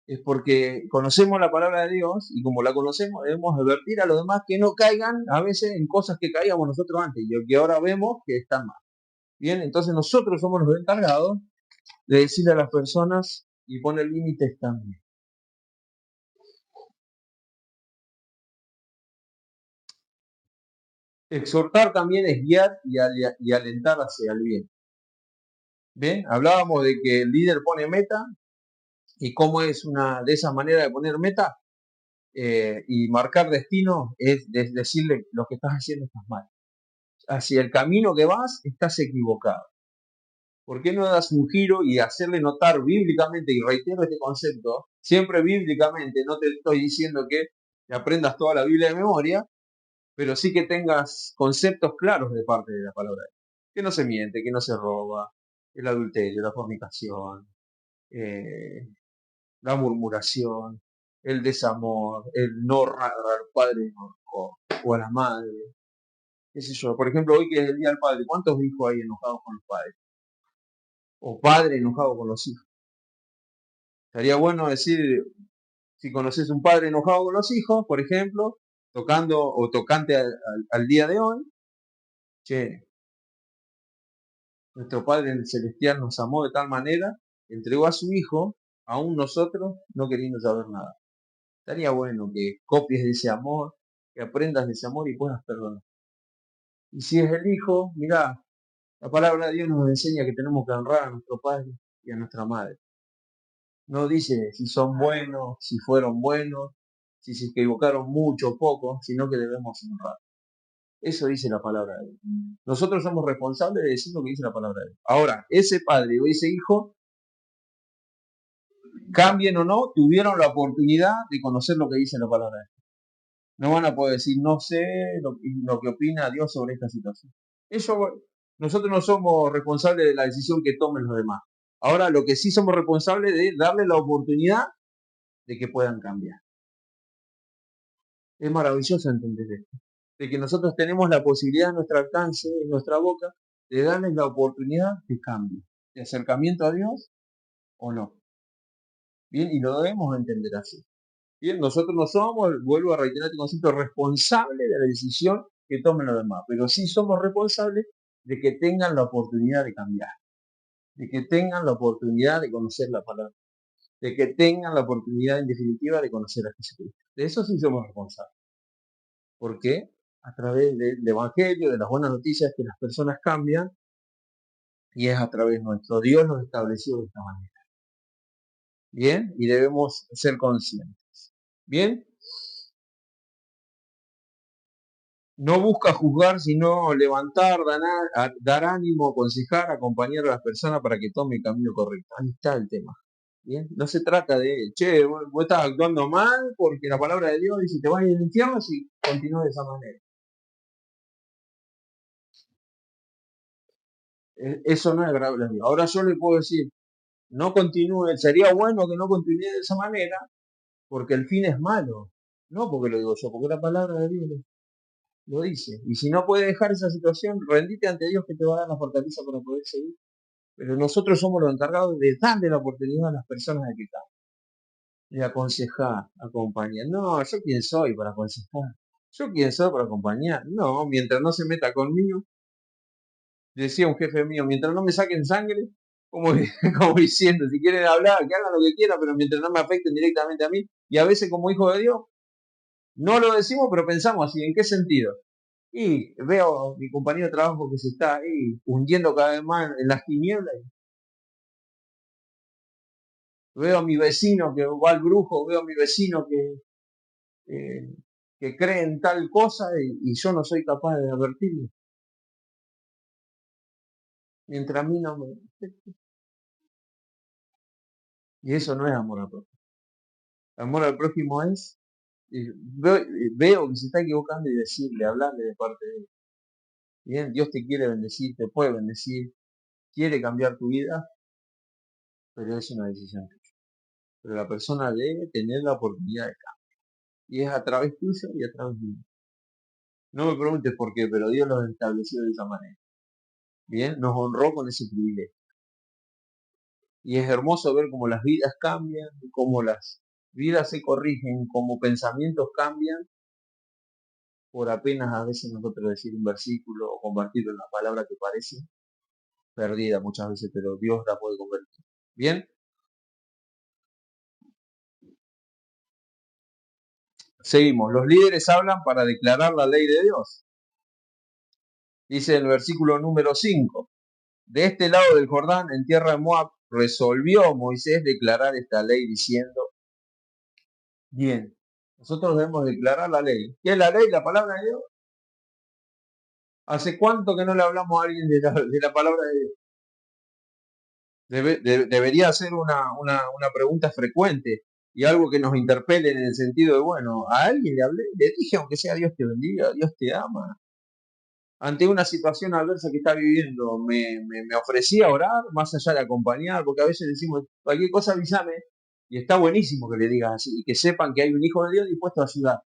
es porque conocemos la palabra de Dios y como la conocemos debemos advertir a los demás que no caigan a veces en cosas que caíamos nosotros antes y que ahora vemos que están mal. Bien, entonces nosotros somos los encargados de decirle a las personas y poner límites también. Exhortar también es guiar y alentar hacia el bien. Bien, hablábamos de que el líder pone meta y cómo es una de esas maneras de poner meta y marcar destino es decirle lo que estás haciendo estás mal. Hacia el camino que vas estás equivocado. ¿Por qué no das un giro y hacerle notar bíblicamente, y reitero este concepto, siempre bíblicamente, no te estoy diciendo que te aprendas toda la Biblia de memoria, pero sí que tengas conceptos claros de parte de la palabra. Que no se miente, que no se roba, el adulterio, la fornicación, eh, la murmuración, el desamor, el no honrar al padre o a la madre, qué sé yo. Por ejemplo, hoy que es el Día del Padre, ¿cuántos hijos hay enojados con los padres? O padre enojado con los hijos. Estaría bueno decir, si conoces un padre enojado con los hijos, por ejemplo, tocando o tocante al día de hoy, che, nuestro Padre Celestial nos amó de tal manera, entregó a su Hijo, aún nosotros no queriendo saber nada. Estaría bueno que copies de ese amor, que aprendas de ese amor y puedas perdonar. Y si es el Hijo, mirá, la palabra de Dios nos enseña que tenemos que honrar a nuestro Padre y a nuestra Madre. No dice si son buenos, si fueron buenos, si se equivocaron mucho o poco, sino que debemos honrar. Eso dice la palabra de Dios. Nosotros somos responsables de decir lo que dice la palabra de Dios. Ahora, ese padre o ese hijo, cambien o no, tuvieron la oportunidad de conocer lo que dice la palabra de Dios. No van a poder decir, no sé lo que opina Dios sobre esta situación. Nosotros no somos responsables de la decisión que tomen los demás. Ahora, lo que sí somos responsables de darle la oportunidad de que puedan cambiar. Es maravilloso entender esto. De que nosotros tenemos la posibilidad a nuestro alcance, en nuestra boca, de darles la oportunidad de cambio, de acercamiento a Dios o no. Bien, y lo debemos entender así. Bien, nosotros no somos, vuelvo a reiterar este concepto, responsables de la decisión que tomen los demás, pero sí somos responsables de que tengan la oportunidad de cambiar, de que tengan la oportunidad de conocer la palabra, de que tengan la oportunidad en definitiva de conocer a Jesucristo. De eso sí somos responsables. ¿Por qué? A través del Evangelio, de las buenas noticias que las personas cambian y es a través nuestro. Dios nos estableció de esta manera. Bien, y debemos ser conscientes. Bien, no busca juzgar, sino levantar, dar ánimo, aconsejar, acompañar a las personas para que tome el camino correcto. Ahí está el tema. Bien, no se trata de, che, vos estás actuando mal porque la palabra de Dios dice te vas a ir al infierno si continúas de esa manera. Eso no es agradable a Dios. Ahora yo le puedo decir, no continúe, sería bueno que no continúe de esa manera porque el fin es malo. No porque lo digo yo, porque la palabra de Dios lo dice. Y si no puede dejar esa situación, rendite ante Dios que te va a dar la fortaleza para poder seguir. Pero nosotros somos los encargados de darle la oportunidad a las personas de que cambien, de aconsejar, acompañar. No, ¿yo quién soy para aconsejar? ¿Yo quién soy para acompañar? No, mientras no se meta conmigo, decía un jefe mío, mientras no me saquen sangre, como, como diciendo, si quieren hablar, que hagan lo que quieran, pero mientras no me afecten directamente a mí, y a veces como hijo de Dios, no lo decimos, pero pensamos así, ¿en qué sentido? Y veo a mi compañero de trabajo que se está ahí hundiendo cada vez más en las tinieblas. Veo a mi vecino que va al brujo, veo a mi vecino eh, que cree en tal cosa y yo no soy capaz de advertirlo. Mientras a mí no me... Y eso no es amor al prójimo. Amor al prójimo es, veo que se está equivocando y decirle, hablarle de parte de él. Bien, Dios te quiere bendecir, te puede bendecir, quiere cambiar tu vida, pero es una decisión tuya. Pero la persona debe tener la oportunidad de cambiar. Y es a través tuyo y a través mío. No me preguntes por qué, pero Dios los estableció de esa manera. Bien, nos honró con ese privilegio. Y es hermoso ver cómo las vidas cambian, cómo las vidas se corrigen, cómo pensamientos cambian, por apenas a veces nosotros decir un versículo o compartir una palabra que parece perdida muchas veces, pero Dios la puede convertir. Bien, seguimos. Los líderes hablan para declarar la ley de Dios. Dice el versículo número 5. De este lado del Jordán, en tierra de Moab, resolvió Moisés declarar esta ley diciendo, bien, nosotros debemos declarar la ley. ¿Qué es la ley? La palabra de Dios. ¿Hace cuánto que no le hablamos a alguien de la palabra de Dios? Debería ser una pregunta frecuente y algo que nos interpele en el sentido de, bueno, a alguien le hablé, le dije, aunque sea Dios te bendiga, Dios te ama. Ante una situación adversa que está viviendo, me ofrecí a orar, más allá de acompañar, porque a veces decimos, cualquier cosa avísame, y está buenísimo que le digas así, y que sepan que hay un hijo de Dios dispuesto a ayudar.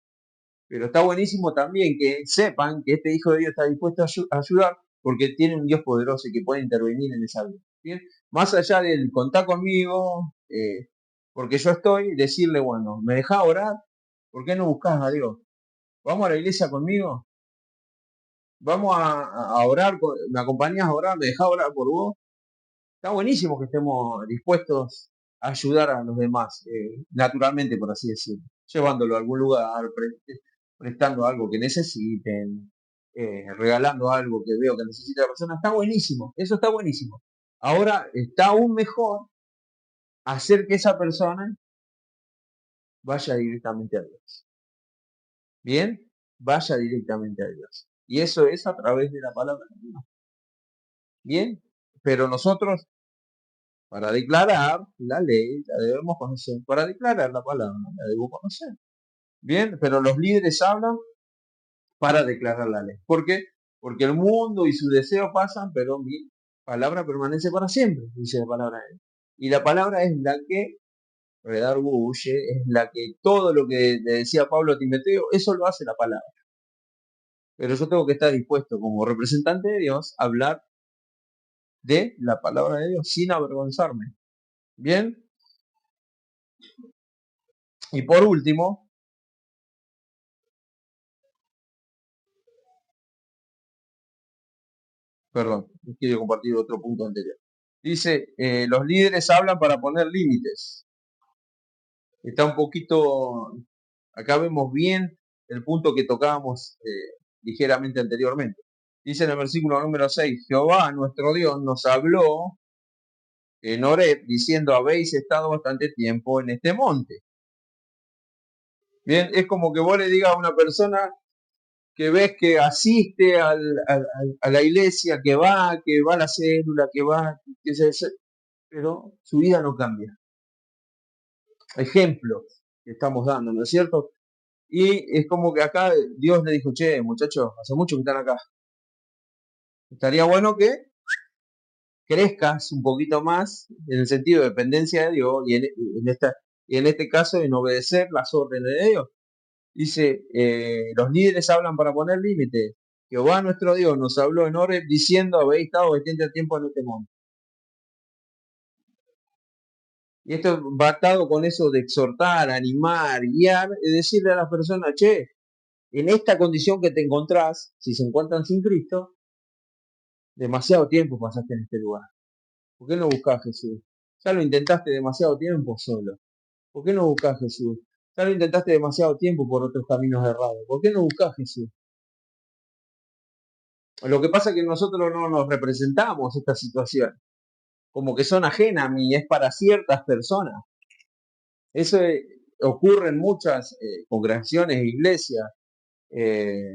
Pero está buenísimo también que sepan que este hijo de Dios está dispuesto a ayudar porque tiene un Dios poderoso y que puede intervenir en esa vida. ¿Bien? Más allá del contar conmigo, porque yo estoy, decirle, bueno, ¿me dejás orar? ¿Por qué no buscas a Dios? ¿Vamos a la iglesia conmigo? ¿Vamos a orar? ¿Me acompañás a orar? ¿Me dejás orar por vos? Está buenísimo que estemos dispuestos a ayudar a los demás, naturalmente, por así decirlo, llevándolo a algún lugar, prestando algo que necesiten, regalando algo que veo que necesita la persona. Está buenísimo, eso está buenísimo. Ahora está aún mejor hacer que esa persona vaya directamente a Dios. Bien, vaya directamente a Dios. Y eso es a través de la palabra de Dios. Bien, pero nosotros, para declarar la ley, la debemos conocer. Para declarar la palabra, la debemos conocer. Bien, pero los líderes hablan para declarar la ley. ¿Por qué? Porque el mundo y su deseo pasan, pero mi palabra permanece para siempre, dice la palabra de Dios. Y la palabra es la que redarguye, es la que todo lo que le decía Pablo a Timoteo, eso lo hace la palabra. Pero yo tengo que estar dispuesto como representante de Dios a hablar de la palabra de Dios sin avergonzarme. Bien, y por último, perdón, quiero compartir otro punto anterior. Dice, los líderes hablan para poner límites. Está un poquito, acá vemos bien el punto que tocábamos ligeramente anteriormente. Dice en el versículo número 6, Jehová, nuestro Dios, nos habló en Horeb diciendo, habéis estado bastante tiempo en este monte. Bien, es como que vos le digas a una persona que ves que asiste a la iglesia, que va a la célula, pero su vida no cambia. Ejemplos que estamos dando, ¿no es cierto? Y es como que acá Dios le dijo, che, muchachos, hace mucho que están acá. Estaría bueno que crezcas un poquito más en el sentido de dependencia de Dios y en este caso en obedecer las órdenes de Dios. Dice, los líderes hablan para poner límites. Jehová nuestro Dios nos habló en Horeb diciendo, habéis estado bastante tiempo en este monte. Y esto va atado con eso de exhortar, animar, guiar, y decirle a las personas, che, en esta condición que te encontrás, si se encuentran sin Cristo, demasiado tiempo pasaste en este lugar. ¿Por qué no buscás a Jesús? Ya lo intentaste demasiado tiempo solo. ¿Por qué no buscás a Jesús? Ya lo intentaste demasiado tiempo por otros caminos errados. ¿Por qué no buscás a Jesús? Lo que pasa es que nosotros no nos representamos esta situación, como que son ajenas a mí, es para ciertas personas. Eso ocurre en muchas congregaciones, iglesias, eh,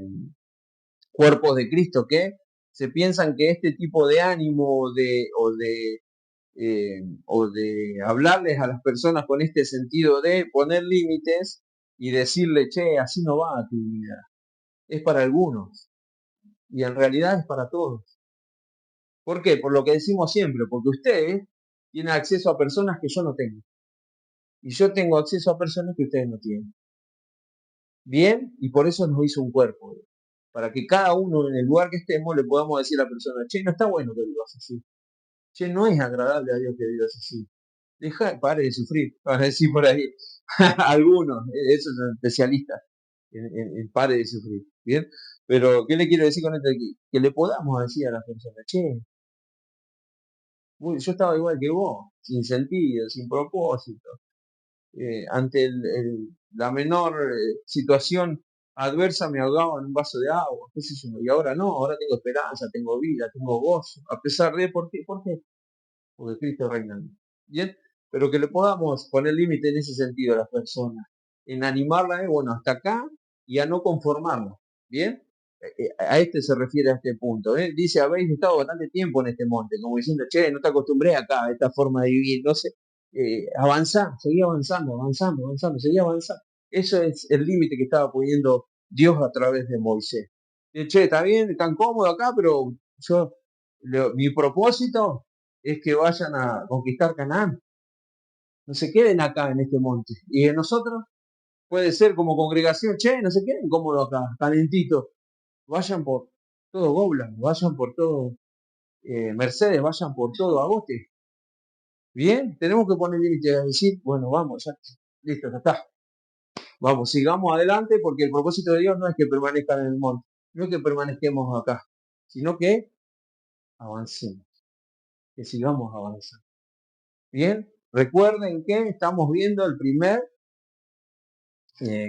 cuerpos de Cristo, que se piensan que este tipo de ánimo o de hablarles a las personas con este sentido de poner límites y decirle, che, así no va tu vida, es para algunos y en realidad es para todos. ¿Por qué? Por lo que decimos siempre, porque ustedes tienen acceso a personas que yo no tengo y yo tengo acceso a personas que ustedes no tienen. Bien, y por eso nos hizo un cuerpo, para que cada uno en el lugar que estemos le podamos decir a la persona, che, no está bueno que vivas así, che, no es agradable a Dios que vivas así, pare de sufrir, van a decir por ahí algunos, esos son especialistas en pare de sufrir, ¿bien? Pero, ¿qué le quiero decir con esto aquí? Que le podamos decir a las personas, che, yo estaba igual que vos, sin sentido, sin propósito, ante la menor situación adversa me ahogaba en un vaso de agua, qué sé yo, y ahora no, ahora tengo esperanza, tengo vida, tengo gozo, a pesar de, ¿por qué? ¿Por qué? Porque Cristo reina en mí. Bien, pero que le podamos poner límite en ese sentido a las personas, en animarla, bueno, hasta acá y a no conformarla. Bien, a este se refiere a este punto. Dice, habéis estado bastante tiempo en este monte, como diciendo, che, no te acostumbré acá a esta forma de vivir, no sé, avanzá, seguí avanzando, avanzando, avanzando, seguí avanzando. Eso es el límite que estaba poniendo Dios a través de Moisés. Che, está bien, están cómodos acá, pero mi propósito es que vayan a conquistar Canaán. No se queden acá en este monte. Y en nosotros puede ser como congregación, che, no se queden cómodos acá, calentitos. Vayan por todo Goblan, vayan por todo Mercedes, vayan por todo Agote. Bien, tenemos que poner límites a decir, bueno, vamos, ya, listo, ya está. Vamos, sigamos adelante porque el propósito de Dios no es que permanezcan en el monte, no es que permanezcamos acá, sino que avancemos, que sigamos avanzando. Bien, recuerden que estamos viendo el primer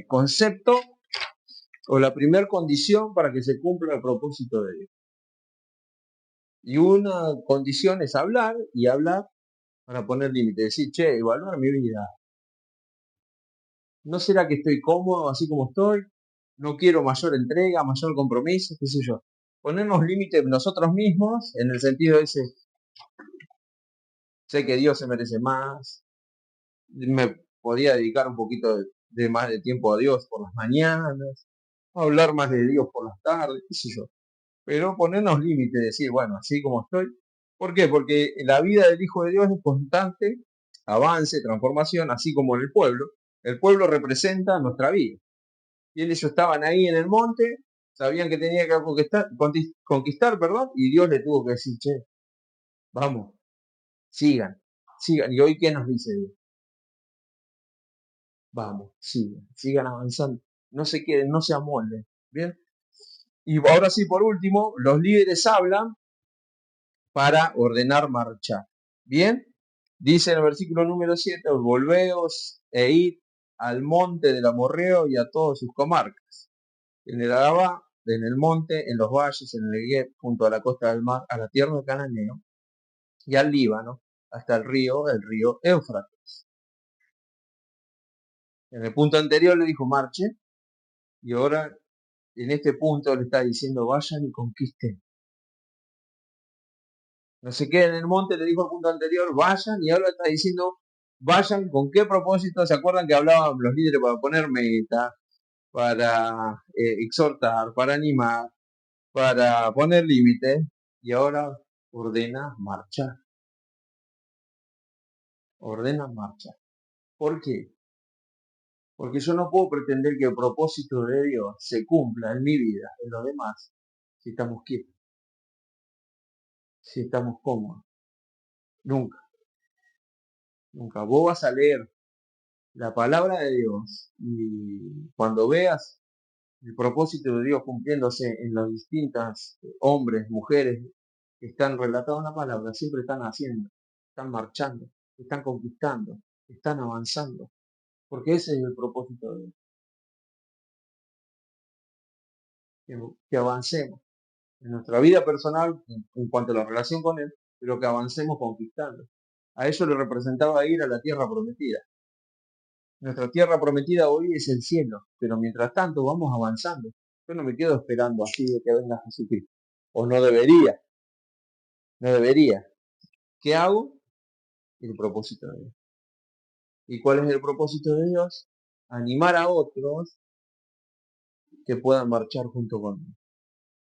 concepto o la primera condición para que se cumpla el propósito de Dios. Y una condición es hablar y hablar para poner límites, decir, che, evaluar mi vida. ¿No será que estoy cómodo así como estoy? No quiero mayor entrega, mayor compromiso, qué sé yo. Ponernos límites nosotros mismos en el sentido de ese, sé que Dios se merece más, me podía dedicar un poquito de más de tiempo a Dios por las mañanas, hablar más de Dios por las tardes, qué sé yo. Pero ponernos límites, decir, bueno, así como estoy. ¿Por qué? Porque la vida del Hijo de Dios es constante, avance, transformación, así como en el pueblo. El pueblo representa nuestra vida. Y ellos estaban ahí en el monte, sabían que tenía que conquistar, perdón, y Dios le tuvo que decir, che, vamos, sigan, sigan. ¿Y hoy qué nos dice Dios? Vamos, sigan avanzando. No se queden, no se amolden. ¿Bien? Y ahora sí, por último, los líderes hablan para ordenar marchar. Bien, dice en el versículo número 7, volveos e id al monte del Amorreo y a todas sus comarcas, en el Arabá, en el monte, en los valles, en el Negev, junto a la costa del mar, a la tierra de Cananeo y al Líbano, hasta el río Éufrates. En el punto anterior le dijo marche, y ahora en este punto le está diciendo vayan y conquisten. No se queden en el monte, le dijo al punto anterior, vayan, y ahora está diciendo, vayan, ¿con qué propósito? ¿Se acuerdan que hablaban los líderes para poner meta, para exhortar, para animar, para poner límites? Y ahora ordena marchar, ordena marchar. ¿Por qué? Porque yo no puedo pretender que el propósito de Dios se cumpla en mi vida, en los demás, si estamos quietos, si estamos cómodos. Nunca, nunca. Vos vas a leer la palabra de Dios y cuando veas el propósito de Dios cumpliéndose en los distintas hombres, mujeres que están relatados en la palabra, siempre están haciendo, están marchando, están conquistando, están avanzando, porque ese es el propósito de Dios, que avancemos. en nuestra vida personal en cuanto a la relación con Él, pero que avancemos conquistando. A eso le representaba ir a la tierra prometida. Nuestra tierra prometida hoy es el cielo, pero mientras tanto vamos avanzando. Yo no me quedo esperando así de que venga Jesucristo. O no debería, no debería. ¿Qué hago? El propósito de Dios. ¿Y cuál es el propósito de Dios? Animar a otros que puedan marchar junto conmigo.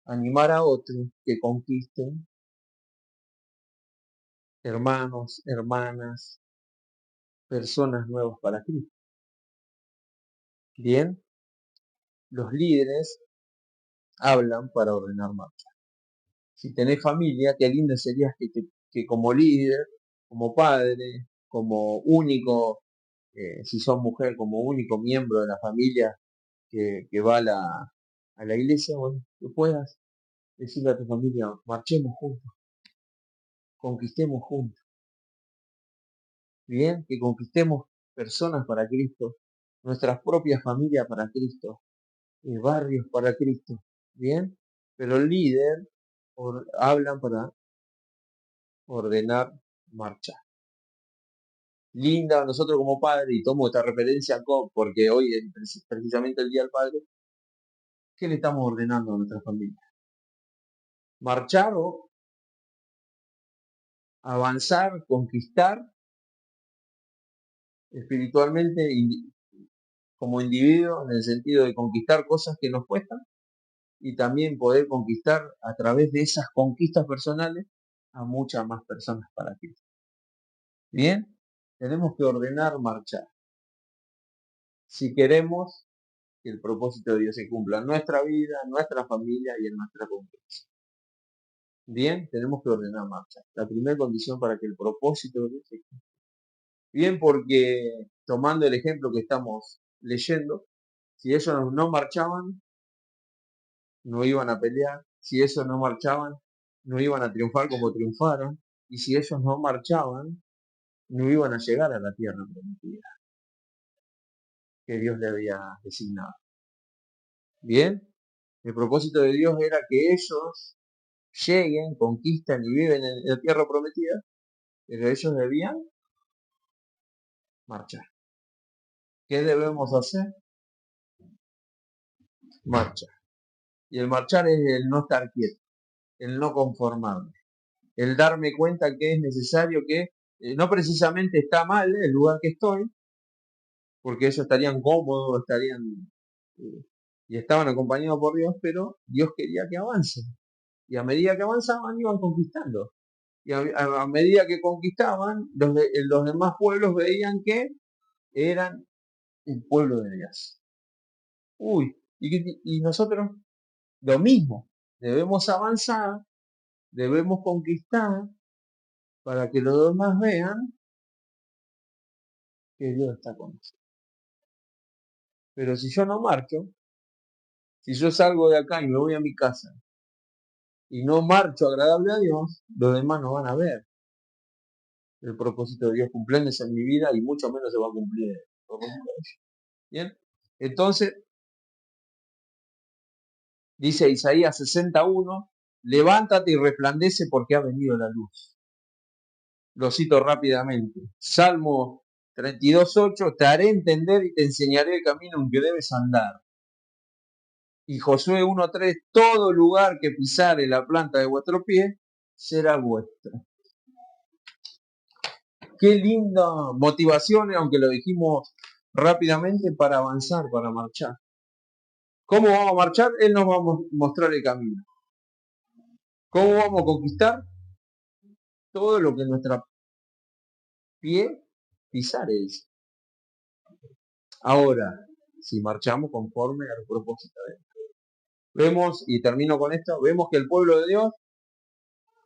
Animar a otros que conquisten hermanos, hermanas, personas nuevas para Cristo. Bien, los líderes hablan para ordenar marcha. Si tenés familia, qué lindo sería que como líder, como padre, como único, si sos mujer, como único miembro de la familia que va a la iglesia, bueno, que puedas decirle a tu familia, marchemos juntos, conquistemos juntos. Bien, que conquistemos personas para Cristo, nuestras propias familias para Cristo, barrios para Cristo. Bien, pero el líder hablan para ordenar marcha. Linda, nosotros como padres, y tomo esta referencia porque hoy es precisamente el Día del Padre, ¿qué le estamos ordenando a nuestra familia? Marchar o avanzar, conquistar espiritualmente como individuo, en el sentido de conquistar cosas que nos cuestan y también poder conquistar a través de esas conquistas personales a muchas más personas para Cristo. Bien, tenemos que ordenar marchar si queremos que el propósito de Dios se cumpla en nuestra vida, en nuestra familia y en nuestra congregación. Bien, tenemos que ordenar marcha. La primera condición para que el propósito de Dios se cumpla. Bien, porque tomando el ejemplo que estamos leyendo, si ellos no marchaban, no iban a pelear. Si ellos no marchaban, no iban a triunfar como triunfaron. Y si ellos no marchaban, no iban a llegar a la tierra prometida que Dios le había designado. Bien, el propósito de Dios era que ellos lleguen, conquistan y viven en la tierra prometida, pero ellos debían marchar. ¿Qué debemos hacer? Marchar. Y el marchar es el no estar quieto, el no conformarme, el darme cuenta que es necesario que no precisamente está mal el lugar que estoy, porque ellos estarían cómodos, eh, y estaban acompañados por Dios, pero Dios quería que avancen. Y a medida que avanzaban iban conquistando. Y a medida que conquistaban, los demás pueblos veían que eran el pueblo de Dios. Uy, y nosotros lo mismo, debemos avanzar, debemos conquistar para que los demás vean que Dios está con nosotros. Pero si yo no marcho, si yo salgo de acá y me voy a mi casa y no marcho agradable a Dios, los demás no van a ver el propósito de Dios cumpliéndose en mi vida y mucho menos se va a cumplir el propósito de Dios. Bien, entonces dice Isaías 61, levántate y resplandece porque ha venido la luz. Lo cito rápidamente. Salmo 32:8, te haré entender y te enseñaré el camino en que debes andar. Y Josué 1:3, todo lugar que pisare la planta de vuestro pie será vuestro. Qué linda motivación, aunque lo dijimos rápidamente, para avanzar, para marchar. ¿Cómo vamos a marchar? Él nos va a mostrar el camino. ¿Cómo vamos a conquistar? Todo lo que nuestra pie pisare. Ahora, si marchamos conforme al propósito de Dios. Vemos, y termino con esto, vemos que el pueblo de Dios,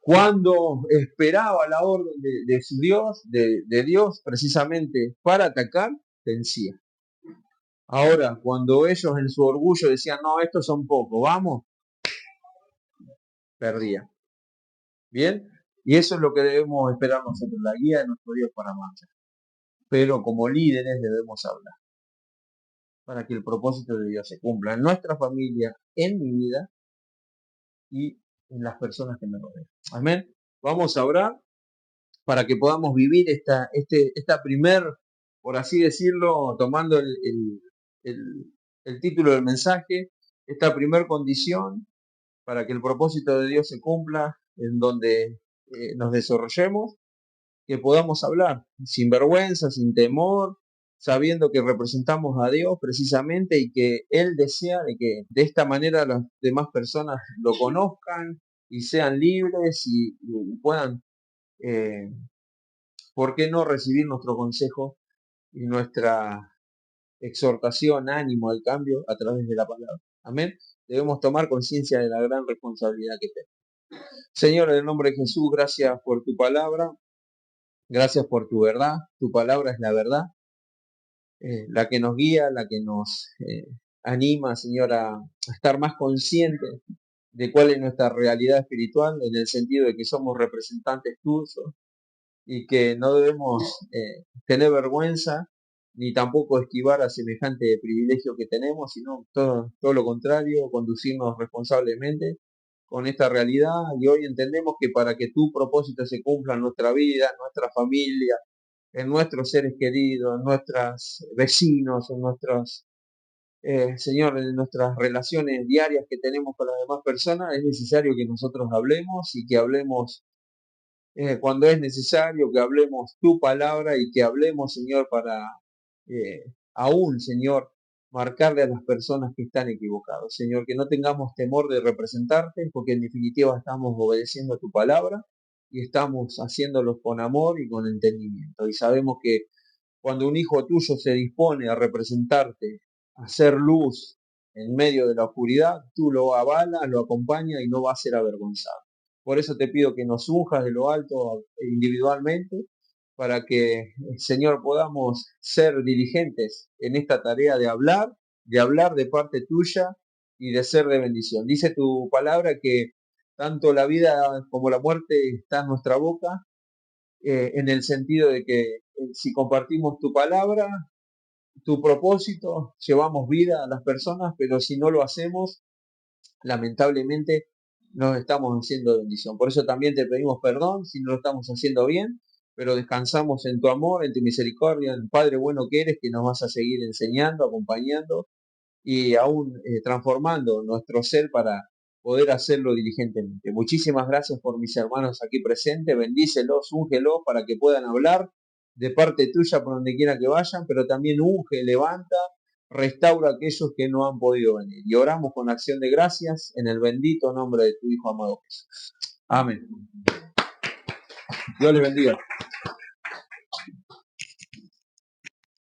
cuando esperaba la orden de su Dios, de Dios precisamente para atacar, vencía. Ahora, cuando ellos en su orgullo decían, no, estos son pocos, vamos, perdían. ¿Bien? Y eso es lo que debemos esperar nosotros, la guía de nuestro Dios para marchar. Pero como líderes debemos hablar para que el propósito de Dios se cumpla en nuestra familia, en mi vida y en las personas que me rodean. Amén. Vamos a orar para que podamos vivir esta primer, por así decirlo, tomando el título del mensaje, esta primer condición para que el propósito de Dios se cumpla, en donde nos desarrollemos, que podamos hablar sin vergüenza, sin temor, sabiendo que representamos a Dios precisamente y que Él desea de que de esta manera las demás personas lo conozcan y sean libres y puedan, ¿por qué no recibir nuestro consejo y nuestra exhortación, ánimo al cambio a través de la palabra? Amén. Debemos tomar conciencia de la gran responsabilidad que tenemos. Señor, en el nombre de Jesús, gracias por tu palabra, gracias por tu verdad. Tu palabra es la verdad, la que nos guía, la que nos anima, Señor, a estar más conscientes de cuál es nuestra realidad espiritual, en el sentido de que somos representantes tuyos y que no debemos tener vergüenza ni tampoco esquivar a semejante privilegio que tenemos, sino todo lo contrario, conducirnos responsablemente con esta realidad. Y hoy entendemos que para que tu propósito se cumpla en nuestra vida, en nuestra familia, en nuestros seres queridos, en nuestros vecinos, en nuestros, Señor, en nuestras relaciones diarias que tenemos con las demás personas, es necesario que nosotros hablemos y que hablemos cuando es necesario, que hablemos tu palabra y que hablemos, Señor, para aún, Señor, marcarle a las personas que están equivocadas. Señor, que no tengamos temor de representarte, porque en definitiva estamos obedeciendo a tu palabra y estamos haciéndolo con amor y con entendimiento. Y sabemos que cuando un hijo tuyo se dispone a representarte, a hacer luz en medio de la oscuridad, tú lo avalas, lo acompañas y no va a ser avergonzado. Por eso te pido que nos unjas de lo alto individualmente, para que, Señor, podamos ser diligentes en esta tarea de hablar de parte tuya y de ser de bendición. Dice tu palabra que tanto la vida como la muerte está en nuestra boca, en el sentido de que si compartimos tu palabra, tu propósito, llevamos vida a las personas, pero si no lo hacemos, lamentablemente nos estamos haciendo bendición. Por eso también te pedimos perdón si no lo estamos haciendo bien, pero descansamos en tu amor, en tu misericordia, en el Padre bueno que eres, que nos vas a seguir enseñando, acompañando y aún transformando nuestro ser para poder hacerlo diligentemente. Muchísimas gracias por mis hermanos aquí presentes, bendícelos, úngelos para que puedan hablar de parte tuya por donde quiera que vayan, pero también unge, levanta, restaura a aquellos que no han podido venir. Y oramos con acción de gracias en el bendito nombre de tu Hijo amado Jesús. Amén. Dios les bendiga.